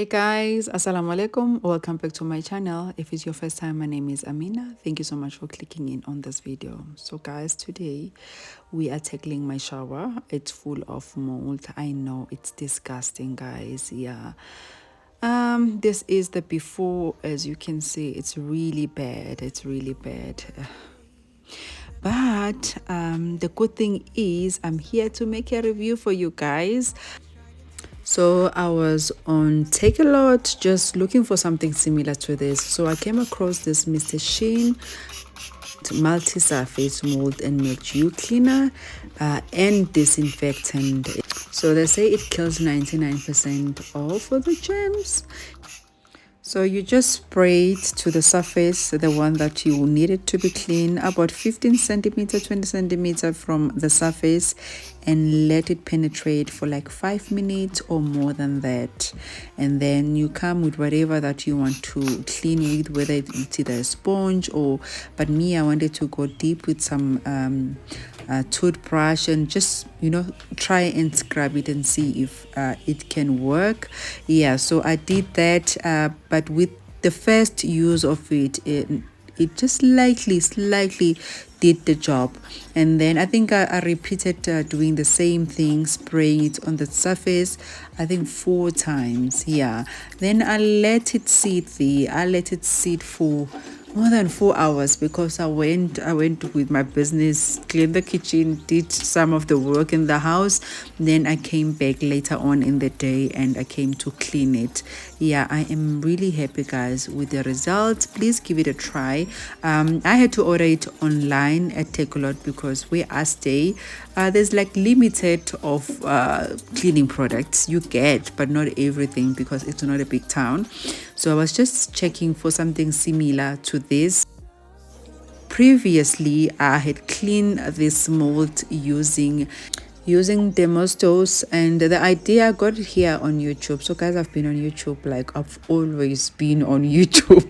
Hey guys, assalamu alaikum. Welcome back to my channel. If it's your first time, my name is Amina. Thank you so much for clicking in on this video. So guys, today we are tackling my shower. It's full of mold. I know it's disgusting, guys. Yeah. This is the before. As you can see, it's really bad. It's really bad. But the good thing is I'm here to make a review for you guys. So I was on Take a Lot just looking for something similar to this. So I came across this Mr. Sheen multi-surface mold and mildew cleaner and disinfectant. So they say it kills 99% of the germs. So you just spray it to the surface, the one that you need it to be clean, about 15 centimeter, 20 centimeter from the surface, and let it penetrate for like 5 minutes or more than that. And then you come with whatever that you want to clean with, whether it's either a sponge or, but me, I wanted to go deep with some toothbrush and just try and scrub it and see if it can work. Yeah, so I did that, but with the first use of it just slightly did the job. And then I think I repeated doing the same thing, spraying it on the surface, I think 4 times. Yeah, then I let it sit for more than 4 hours because I went with my business, cleaned the kitchen, did some of the work in the house. Then I came back later on in the day and I came to clean it. Yeah, I am really happy, guys, with the results. Please give it a try. I had to order it online at Take a Lot because where I stay, there's like limited of cleaning products you get, but not everything because it's not a big town. So I was just checking for something similar to this. Previously, I had cleaned this mold using Demostos, and the idea I got it here on YouTube. So guys, I've been on YouTube, like I've always been on YouTube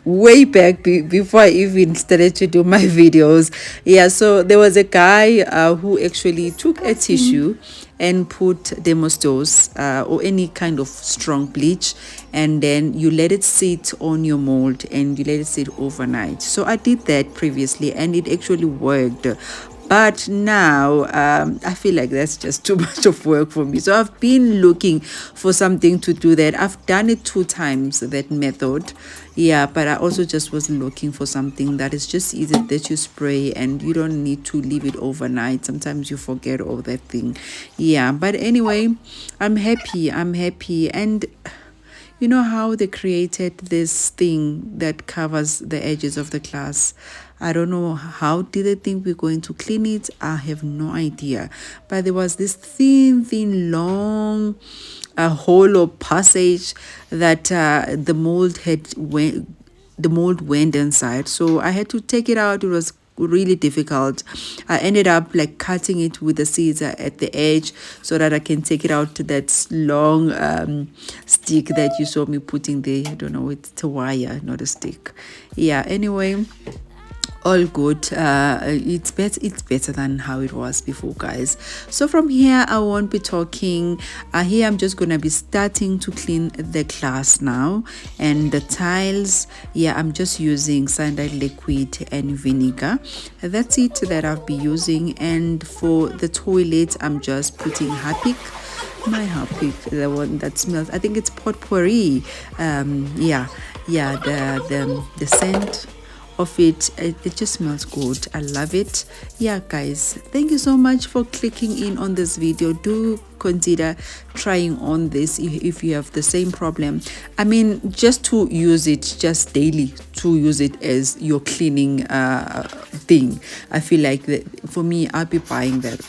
way back before I even started to do my videos. Yeah, so there was a guy who actually took a tissue and put Demostos or any kind of strong bleach, and then you let it sit on your mold and you let it sit overnight. So I did that previously and it actually worked. But now I feel like that's just too much of work for me. So I've been looking for something to do that. I've done it 2 times, that method. Yeah, but I also just was looking for something that is just easy, that you spray and you don't need to leave it overnight. Sometimes you forget all that thing. Yeah, but anyway, I'm happy. And you know how they created this thing that covers the edges of the glass? I don't know how did they think we're going to clean it. I have no idea. But there was this thin, long hollow passage that the mold went inside. So I had to take it out. It was really difficult. I ended up like cutting it with the scissor at the edge so that I can take it out to that long stick that you saw me putting there. I don't know, it's a wire, not a stick. Yeah, anyway, all good. It's better than how it was before, guys. So from here I won't be talking. Here I'm just gonna be starting to clean the glass now, and the tiles. Yeah, I'm just using cyanide liquid and vinegar. That's it that I'll be using. And for the toilet, I'm just putting Harpic, my Harpic, the one that smells, I think it's potpourri. Yeah, the scent of it just smells good. I love it. Yeah, guys, thank you so much for clicking in on this video. Do consider trying on this if you have the same problem. I mean, just to use it just daily, to use it as your cleaning thing. I feel like that for me, I'll be buying that.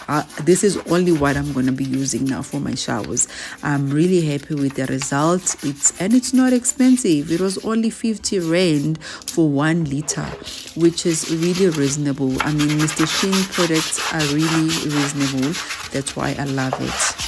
This is only what I'm going to be using now for my showers. I'm really happy with the results. It's not expensive. It was only 50 rand for 1 liter, which is really reasonable. I mean, Mr. Sheen products are really reasonable. That's why I love it.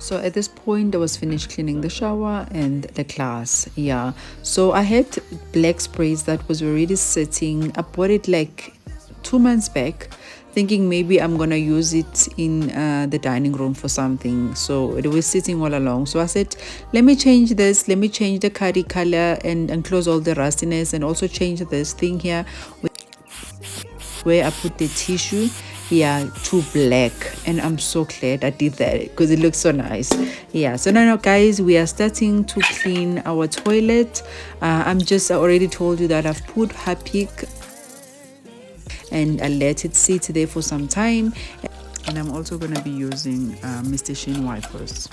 So at this point I was finished cleaning the shower and the glass. Yeah, so I had black sprays that was already sitting. I bought it like 2 months back, thinking maybe I'm gonna use it in the dining room for something. So it was sitting all along. So I said, let me change this, let me change the curry color and close all the rustiness, and also change this thing here where I put the tissue, yeah, to black. And I'm so glad I did that because it looks so nice. Yeah, so now guys, we are starting to clean our toilet. I already told you that I've put Harpic and I let it sit there for some time, and I'm also going to be using Mr. Sheen wipers.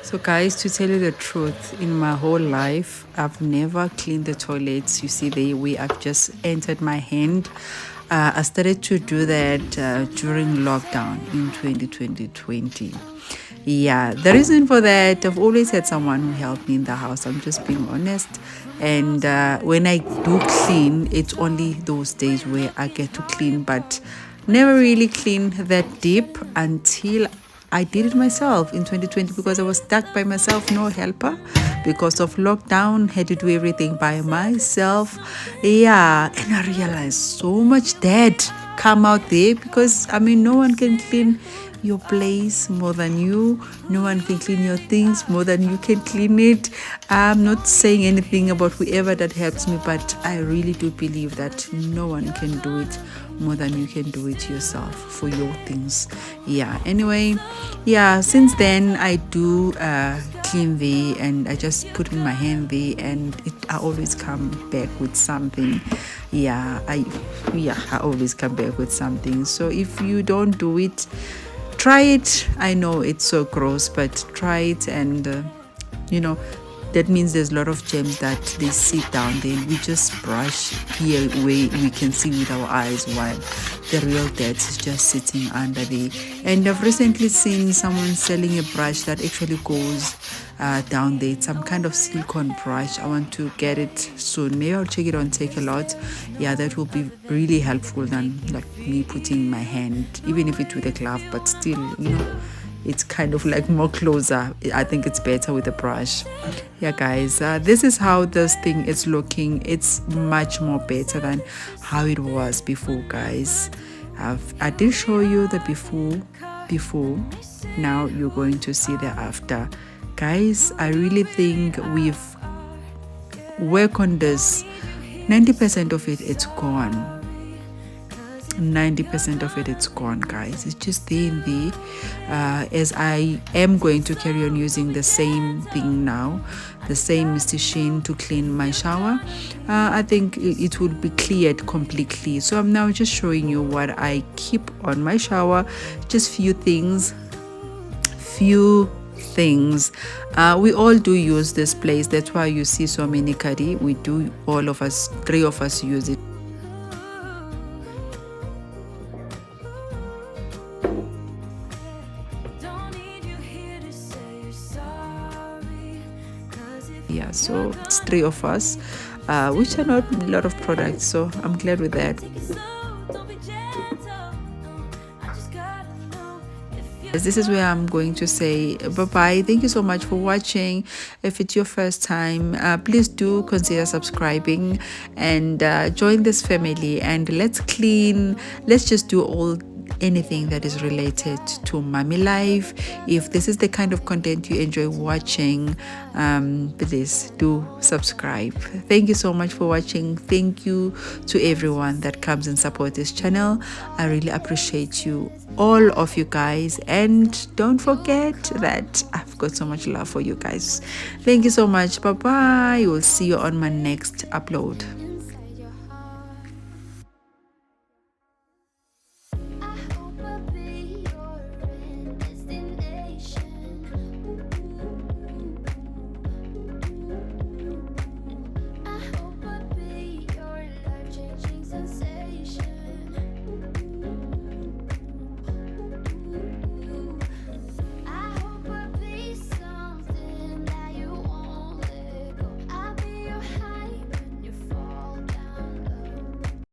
So guys, to tell you the truth, in my whole life, I've never cleaned the toilets. You see the way I've just entered my hand. I started to do that during lockdown in 2020. Yeah, the reason for that, I've always had someone who helped me in the house. I'm just being honest. And when I do clean, it's only those days where I get to clean, but never really clean that deep until I did it myself in 2020 because I was stuck by myself, no helper. Because of lockdown, had to do everything by myself. Yeah, and I realized so much dirt come out there because, I mean, no one can clean your place more than you. No one can clean your things more than you can clean it. I'm not saying anything about whoever that helps me, but I really do believe that no one can do it more than you can do it yourself for your things. Yeah, anyway, yeah, since then I do clean there, and I just put in my hand there, and I always come back with something. Yeah, I always come back with something. So if you don't do it, try it. I know it's so gross, but try it. And that means there's a lot of germs that they sit down there. We just brush here where we can see with our eyes, while the real dirt is just sitting under there. And I've recently seen someone selling a brush that actually goes down there. It's some kind of silicone brush. I want to get it soon. Maybe I'll check it on Take a Lot. Yeah, that will be really helpful than like me putting my hand, even if it's with a glove, but still, it's kind of like more closer. I think it's better with a brush. Yeah guys, this is how this thing is looking. It's much more better than how it was before, guys. I did show you the before. Now you're going to see the after. Guys, I really think we've worked on this. 90% of it's gone. 90% of it's gone, guys. It's just there and there. As I am going to carry on using the same thing now, the same Mr. Sheen to clean my shower, I think it will be cleared completely. So I'm now just showing you what I keep on my shower. Just few things. We all do use this place. That's why you see so many curry. We do, all of us, 3 of us use it. Yeah, so it's 3 of us, which are not a lot of products, so I'm glad with that. This is where I'm going to say bye-bye. Thank you so much for watching. If it's your first time, please do consider subscribing and join this family, and let's clean. Let's just do all anything that is related to mommy life. If this is the kind of content you enjoy watching, please do subscribe. Thank you so much for watching. Thank you to everyone that comes and supports this channel. I really appreciate you, all of you guys, and don't forget that I've got so much love for you guys. Thank you so much. Bye bye. We'll see you on my next upload.